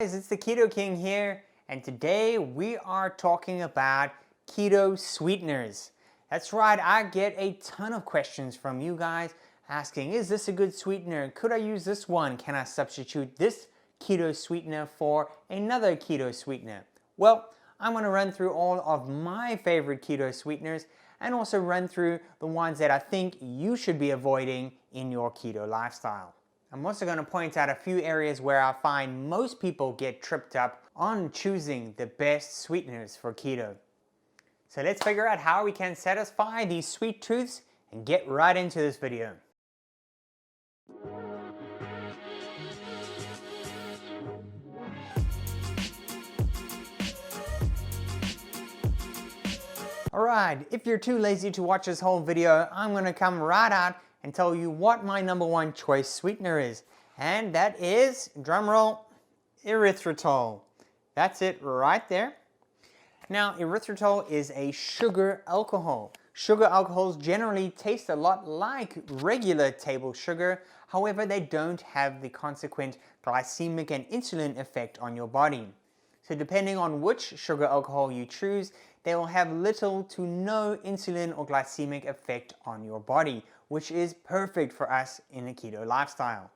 Guys, it's the Keto King here, and today we are talking about keto sweeteners. That's right, I get a ton of questions from you guys asking, is this a good sweetener? Could I use this one? Can I substitute this keto sweetener for another keto sweetener? Well, I'm going to run through all of my favorite keto sweeteners and also run through the ones that I think you should be avoiding in your keto lifestyle. I'm also going to point out a few areas where I find most people get tripped up on choosing the best sweeteners for keto. So let's figure out how we can satisfy these sweet tooths and get right into this video. Alright, if you're too lazy to watch this whole video, I'm going to come right out and tell you what my #1 choice sweetener is. And that is, drumroll, erythritol. That's it right there. Now, erythritol is a sugar alcohol. Sugar alcohols generally taste a lot like regular table sugar, however they don't have the consequent glycemic and insulin effect on your body. So depending on which sugar alcohol you choose, they will have little to no insulin or glycemic effect on your body, which is perfect for us in a keto lifestyle.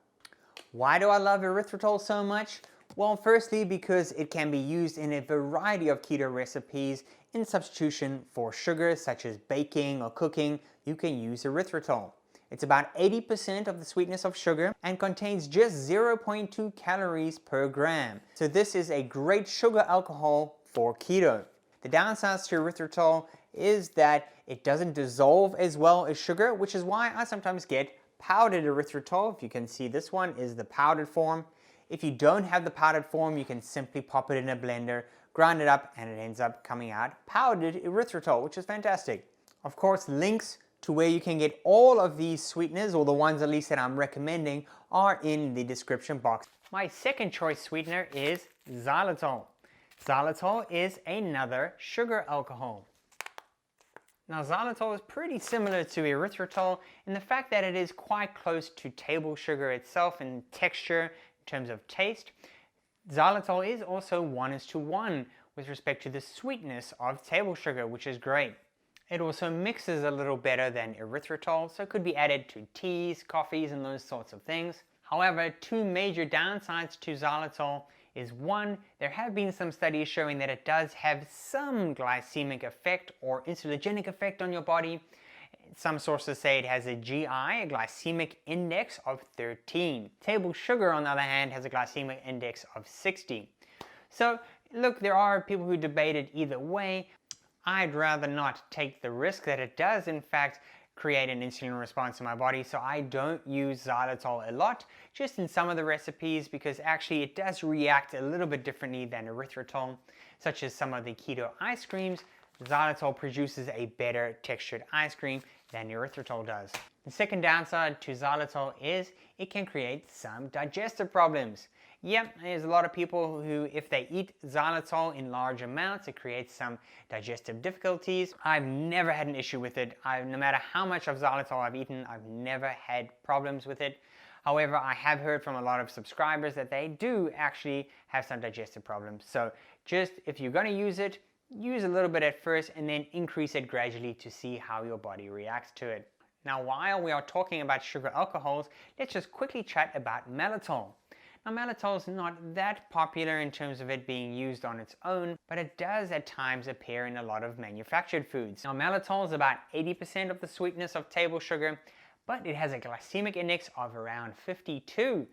Why do I love erythritol so much? Well, firstly, because it can be used in a variety of keto recipes in substitution for sugar, such as baking or cooking. You can use erythritol. It's about 80% of the sweetness of sugar and contains just 0.2 calories per gram. So this is a great sugar alcohol for keto. The downsides to erythritol is that it doesn't dissolve as well as sugar, which is why I sometimes get powdered erythritol. If you can see, this one is the powdered form. If you don't have the powdered form, you can simply pop it in a blender, grind it up, and it ends up coming out powdered erythritol, which is fantastic. Of course, links to where you can get all of these sweeteners, or the ones at least that I'm recommending, are in the description box. My second choice sweetener is xylitol. Xylitol is another sugar alcohol. Now, xylitol is pretty similar to erythritol in the fact that it is quite close to table sugar itself in texture, in terms of taste. Xylitol is also 1:1 with respect to the sweetness of table sugar, which is great. It also mixes a little better than erythritol, so it could be added to teas, coffees, and those sorts of things. However, two major downsides to xylitol is one, there have been some studies showing that it does have some glycemic effect or insulinogenic effect on your body. Some sources say it has a GI, a glycemic index of 13. Table sugar, on the other hand, has a glycemic index of 60. So, look, there are people who debate it either way. I'd rather not take the risk that it does, in fact, create an insulin response in my body, so I don't use xylitol a lot, just in some of the recipes, because actually it does react a little bit differently than erythritol, such as some of the keto ice creams. Xylitol produces a better textured ice cream than erythritol does. The second downside to xylitol is it can create some digestive problems. Yep, there's a lot of people who, if they eat xylitol in large amounts, it creates some digestive difficulties. I've never had an issue with it. No matter how much of xylitol I've eaten, I've never had problems with it. However, I have heard from a lot of subscribers that they do actually have some digestive problems. So just if you're going to use it, use a little bit at first and then increase it gradually to see how your body reacts to it. Now, while we are talking about sugar alcohols, let's just quickly chat about mannitol. Now, mannitol is not that popular in terms of it being used on its own, but it does at times appear in a lot of manufactured foods. Now, mannitol is about 80% of the sweetness of table sugar, but it has a glycemic index of around 52.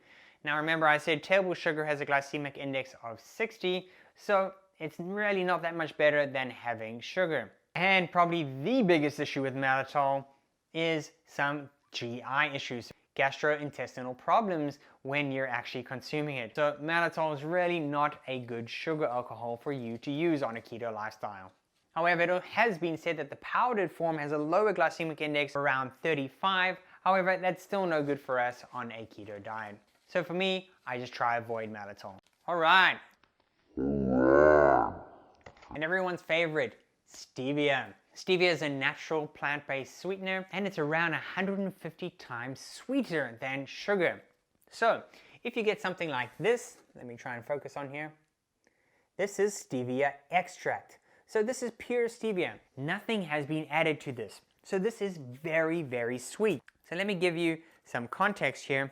Now, remember I said table sugar has a glycemic index of 60, so it's really not that much better than having sugar. And probably the biggest issue with mannitol is some GI issues, gastrointestinal problems when you're actually consuming it. So mannitol is really not a good sugar alcohol for you to use on a keto lifestyle. However, it has been said that the powdered form has a lower glycemic index around 35. However, that's still no good for us on a keto diet. So for me, I just try avoid mannitol. Alright. And everyone's favorite, Stevia. Stevia is a natural plant-based sweetener and it's around 150 times sweeter than sugar. So if you get something like this Let me try and focus on here. This is stevia extract. So this is pure stevia. Nothing has been added to this. So this is very, very sweet. So let me give you some context here.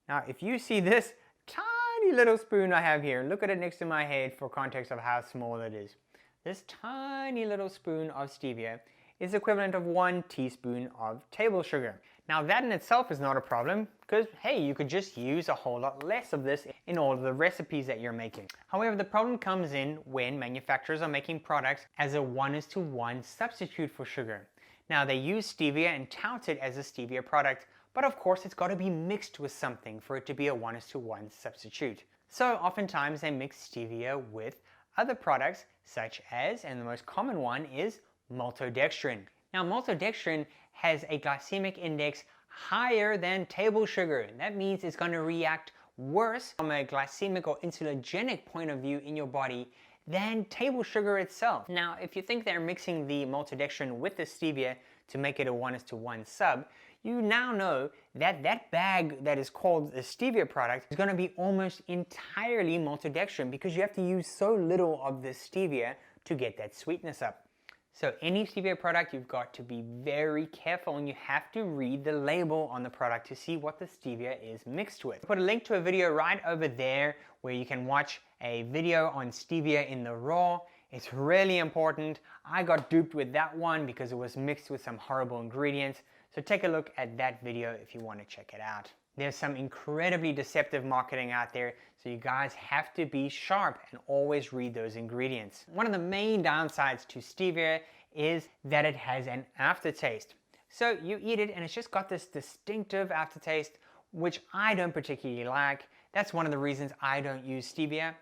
Now, if you see this tiny little spoon I have here, look at it next to my head for context of how small it is. This tiny little spoon of stevia is equivalent of 1 teaspoon of table sugar. Now that in itself is not a problem because, hey, you could just use a whole lot less of this in all of the recipes that you're making. However, the problem comes in when manufacturers are making products as a 1:1 substitute for sugar. Now they use stevia and tout it as a stevia product, but of course it's got to be mixed with something for it to be a 1:1 substitute. So oftentimes they mix stevia with other products such as, and the most common one is maltodextrin. Now maltodextrin has a glycemic index higher than table sugar. That means it's going to react worse from a glycemic or insulinogenic point of view in your body than table sugar itself. Now if you think they're mixing the maltodextrin with the stevia to make it a 1:1 sub, you now know that that bag that is called the stevia product is going to be almost entirely maltodextrin because you have to use so little of the stevia to get that sweetness up. So any stevia product, you've got to be very careful and you have to read the label on the product to see what the stevia is mixed with. I'll put a link to a video right over there where you can watch a video on stevia in the raw. It's really important. I got duped with that one because it was mixed with some horrible ingredients. So take a look at that video if you want to check it out. There's some incredibly deceptive marketing out there, so you guys have to be sharp and always read those ingredients. One of the main downsides to stevia is that it has an aftertaste. So you eat it and it's just got this distinctive aftertaste, which I don't particularly like. That's one of the reasons I don't use stevia.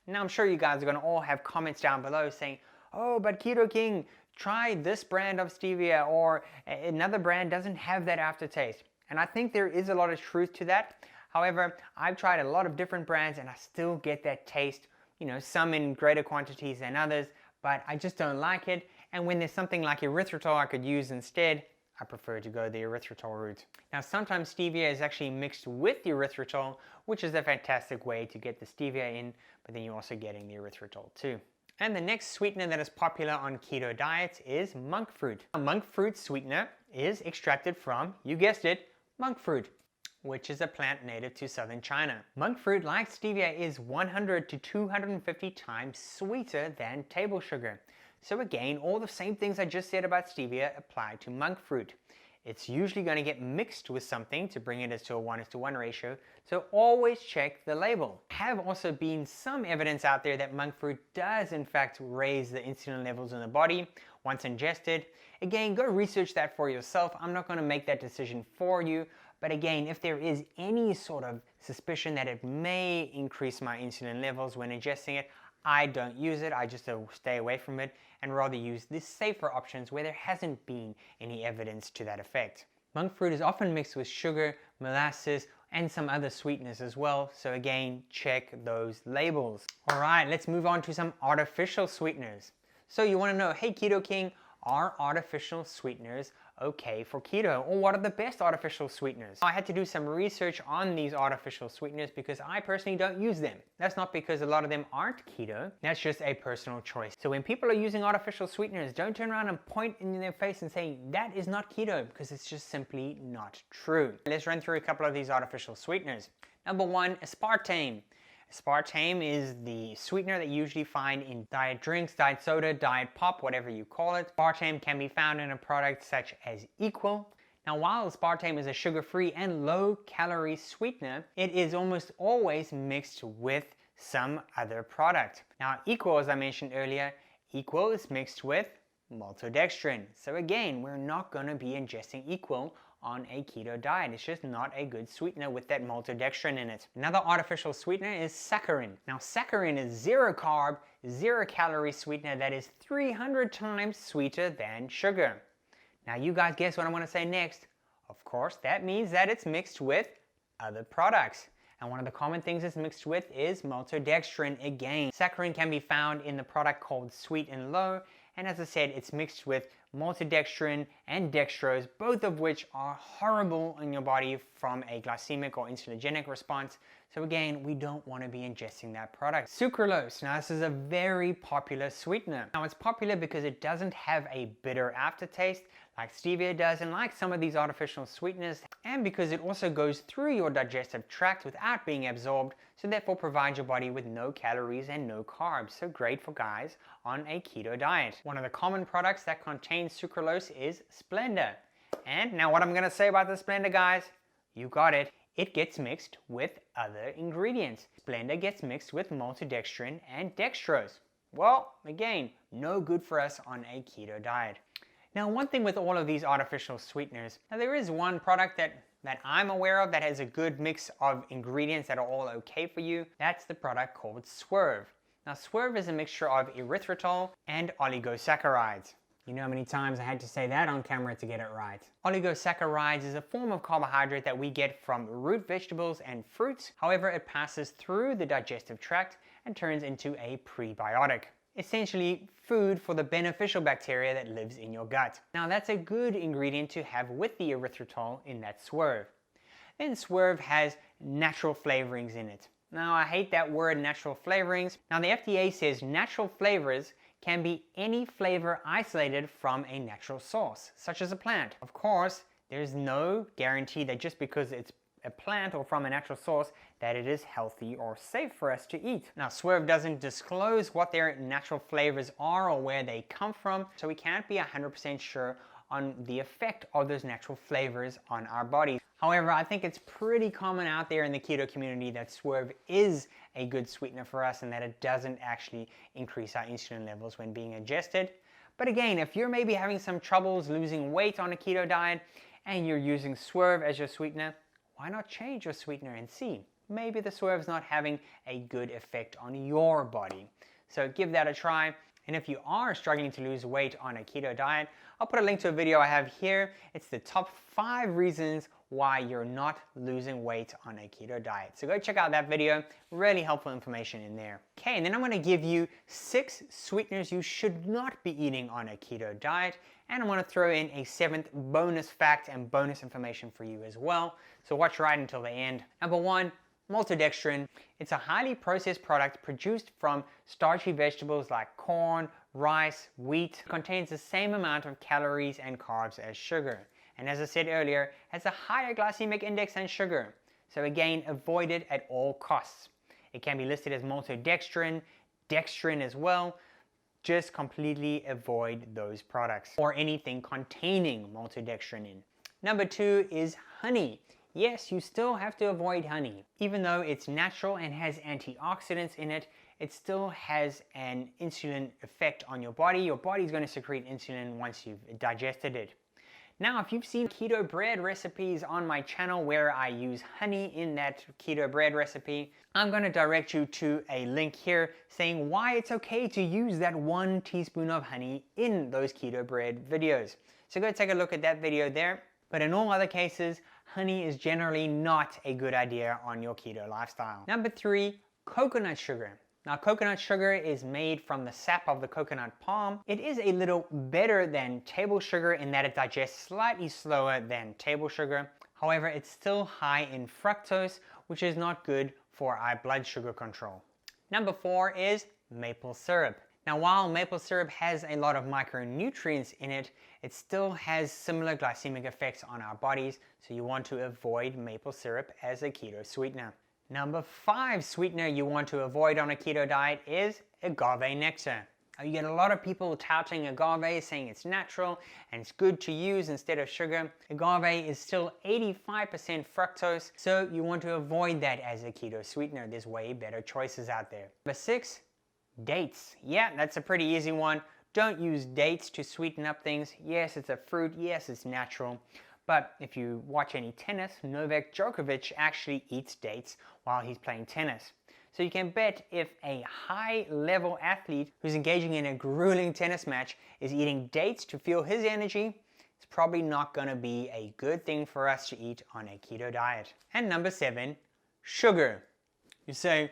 Now I'm sure you guys are going to all have comments down below saying, oh, but Keto King, try this brand of stevia, or another brand doesn't have that aftertaste. And I think there is a lot of truth to that. However, I've tried a lot of different brands and I still get that taste, you know, some in greater quantities than others, but I just don't like it. And when there's something like erythritol I could use instead, I prefer to go the erythritol route. Now sometimes stevia is actually mixed with erythritol, which is a fantastic way to get the stevia in, but then you're also getting the erythritol too. And the next sweetener that is popular on keto diets is monk fruit. A monk fruit sweetener is extracted from, you guessed it, monk fruit, which is a plant native to southern China. Monk fruit, like stevia, is 100 to 250 times sweeter than table sugar. So again, all the same things I just said about stevia apply to monk fruit. It's usually going to get mixed with something to bring it to a 1:1 ratio, so always check the label. There have also been some evidence out there that monk fruit does in fact raise the insulin levels in the body once ingested. Again, go research that for yourself. I'm not going to make that decision for you, but again, if there is any sort of suspicion that it may increase my insulin levels when ingesting it, I don't use it. I just stay away from it and rather use the safer options where there hasn't been any evidence to that effect. Monk fruit is often mixed with sugar, molasses, and some other sweeteners as well. So again, check those labels. All right, let's move on to some artificial sweeteners. So you want to know, hey Keto King, are artificial sweeteners okay for keto, or what are the best artificial sweeteners? I had to do some research on these artificial sweeteners because I personally don't use them. That's not because a lot of them aren't keto, that's just a personal choice. So when people are using artificial sweeteners, don't turn around and point in their face and say that is not keto, because it's just simply not true. Let's run through a couple of these artificial sweeteners. Number one, aspartame. Aspartame is the sweetener that you usually find in diet drinks, diet soda, diet pop, whatever you call it. Aspartame can be found in a product such as Equal. Now while aspartame is a sugar-free and low-calorie sweetener, it is almost always mixed with some other product. Now Equal, as I mentioned earlier, Equal is mixed with maltodextrin. So again, we're not going to be ingesting Equal on a keto diet. It's just not a good sweetener with that maltodextrin in it. Another artificial sweetener is saccharin. Now saccharin is zero carb, zero calorie sweetener that is 300 times sweeter than sugar. Now you guys guess what I want to say next. Of course, that means that it's mixed with other products. And one of the common things it's mixed with is maltodextrin again. Saccharin can be found in the product called Sweet and Low, and as I said, it's mixed with maltodextrin and dextrose, both of which are horrible in your body from a glycemic or insulinogenic response. So again, we don't want to be ingesting that product. Sucralose. Now this is a very popular sweetener. Now it's popular because it doesn't have a bitter aftertaste like stevia does and like some of these artificial sweeteners, and because it also goes through your digestive tract without being absorbed, so therefore provides your body with no calories and no carbs. So great for guys on a keto diet. One of the common products that contains sucralose is Splenda. And now what I'm going to say about the Splenda, guys, you got it. It gets mixed with other ingredients. Splenda gets mixed with maltodextrin and dextrose. Well, again, no good for us on a keto diet. Now, one thing with all of these artificial sweeteners, now there is one product that I'm aware of that has a good mix of ingredients that are all okay for you. That's the product called Swerve. Now, Swerve is a mixture of erythritol and oligosaccharides. You know how many times I had to say that on camera to get it right. Oligosaccharides is a form of carbohydrate that we get from root vegetables and fruits. However, it passes through the digestive tract and turns into a prebiotic. Essentially food for the beneficial bacteria that lives in your gut. Now that's a good ingredient to have with the erythritol in that Swerve. Then Swerve has natural flavorings in it. Now I hate that word, natural flavorings. Now the FDA says natural flavors can be any flavor isolated from a natural source, such as a plant. Of course, there's no guarantee that just because it's a plant or from a natural source that it is healthy or safe for us to eat. Now Swerve doesn't disclose what their natural flavors are or where they come from, so we can't be 100% sure on the effect of those natural flavors on our bodies. However, I think it's pretty common out there in the keto community that Swerve is a good sweetener for us and that it doesn't actually increase our insulin levels when being ingested. But again, if you're maybe having some troubles losing weight on a keto diet and you're using Swerve as your sweetener, why not change your sweetener and see? Maybe the Swerve's not having a good effect on your body. So give that a try. And if you are struggling to lose weight on a keto diet, I'll put a link to a video I have here. It's the top 5 reasons why you're not losing weight on a keto diet. So go check out that video. Really helpful information in there. Okay, and then I'm going to give you 6 sweeteners you should not be eating on a keto diet. And I'm going to throw in a 7th bonus fact and bonus information for you as well. So watch right until the end. Number 1, maltodextrin. It's a highly processed product produced from starchy vegetables like corn, rice, wheat. It contains the same amount of calories and carbs as sugar. And as I said earlier, has a higher glycemic index than sugar. So again, avoid it at all costs. It can be listed as maltodextrin, dextrin as well. Just completely avoid those products or anything containing maltodextrin in. Number 2 is honey. Yes, you still have to avoid honey. Even though it's natural and has antioxidants in it, it still has an insulin effect on your body. Your body's going to secrete insulin once you've digested it. Now, if you've seen keto bread recipes on my channel where I use honey in that keto bread recipe, I'm going to direct you to a link here saying why it's okay to use that 1 teaspoon of honey in those keto bread videos. So go take a look at that video there. But in all other cases, honey is generally not a good idea on your keto lifestyle. Number 3, coconut sugar. Now, coconut sugar is made from the sap of the coconut palm. It is a little better than table sugar in that it digests slightly slower than table sugar. However, it's still high in fructose, which is not good for our blood sugar control. Number 4 is maple syrup. Now, while maple syrup has a lot of micronutrients in it, it still has similar glycemic effects on our bodies, so you want to avoid maple syrup as a keto sweetener. Number 5 sweetener you want to avoid on a keto diet is agave nectar. Now, you get a lot of people touting agave, saying it's natural and it's good to use instead of sugar. Agave is still 85% fructose, so you want to avoid that as a keto sweetener. There's way better choices out there. Number 6, dates. Yeah, that's a pretty easy one. Don't use dates to sweeten up things. Yes, it's a fruit. Yes, it's natural. But if you watch any tennis, Novak Djokovic actually eats dates while he's playing tennis. So you can bet if a high-level athlete who's engaging in a grueling tennis match is eating dates to fuel his energy, it's probably not going to be a good thing for us to eat on a keto diet. And number 7, sugar. You say,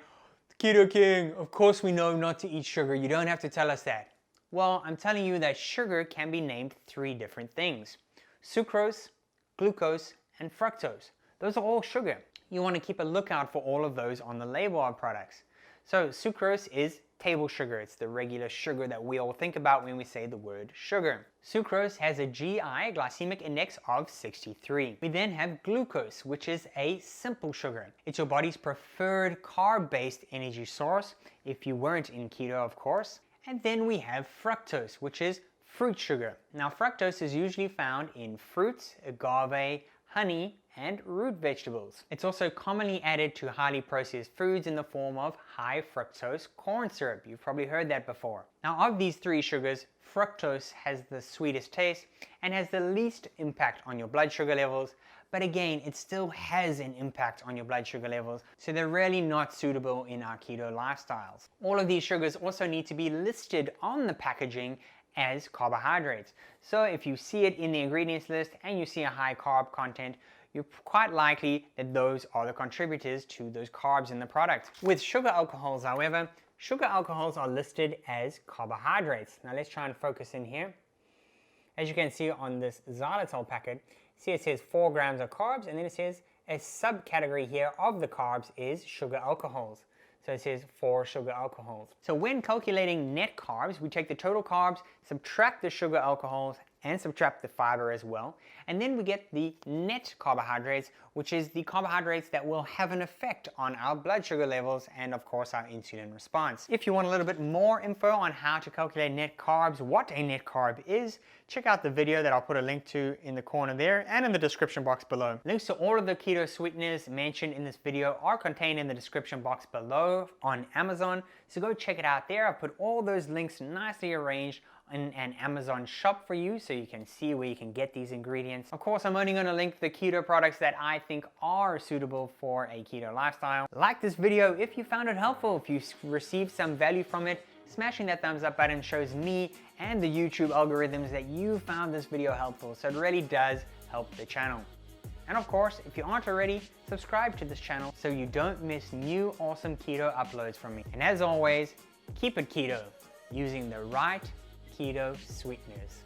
Keto King, of course we know not to eat sugar. You don't have to tell us that. Well, I'm telling you that sugar can be named 3 different things. Sucrose, glucose, and fructose. Those are all sugar. you want to keep a lookout for all of those on the label of products. So sucrose is table sugar. It's the regular sugar that we all think about when we say the word sugar. Sucrose has a GI, glycemic index, of 63. We then have glucose, which is a simple sugar. It's your body's preferred carb-based energy source, if you weren't in keto, of course. And then we have fructose, which is fruit sugar. Now fructose is usually found in fruits, agave, honey, and root vegetables. It's also commonly added to highly processed foods in the form of high fructose corn syrup. You've probably heard that before. Now of these three sugars, fructose has the sweetest taste and has the least impact on your blood sugar levels, but again, it still has an impact on your blood sugar levels, so they're really not suitable in our keto lifestyles. All of these sugars also need to be listed on the packaging as carbohydrates. So if you see it in the ingredients list and you see a high carb content, you're quite likely that those are the contributors to those carbs in the product. With sugar alcohols, however, sugar alcohols are listed as carbohydrates. Now let's try and focus in here. As you can see on this Xylitol packet, see it says 4 grams of carbs, and then it says a subcategory here of the carbs is sugar alcohols. So it says 4 sugar alcohols. So when calculating net carbs, we take the total carbs, subtract the sugar alcohols, and subtract the fiber as well. And then we get the net carbohydrates, which is the carbohydrates that will have an effect on our blood sugar levels and of course our insulin response. If you want a little bit more info on how to calculate net carbs, what a net carb is, check out the video that I'll put a link to in the corner there and in the description box below. Links to all of the keto sweeteners mentioned in this video are contained in the description box below on Amazon, so go check it out there. I've put all those links nicely arranged in an Amazon shop for you so you can see where you can get these ingredients. Of course, I'm only going to link the keto products that I think are suitable for a keto lifestyle. Like this video if you found it helpful. If you received some value from it, smashing that thumbs up button shows me and the YouTube algorithms that you found this video helpful, so it really does help the channel. And of course, if you aren't already, subscribe to this channel so you don't miss new awesome keto uploads from me. And as always, keep it keto using the right keto sweeteners.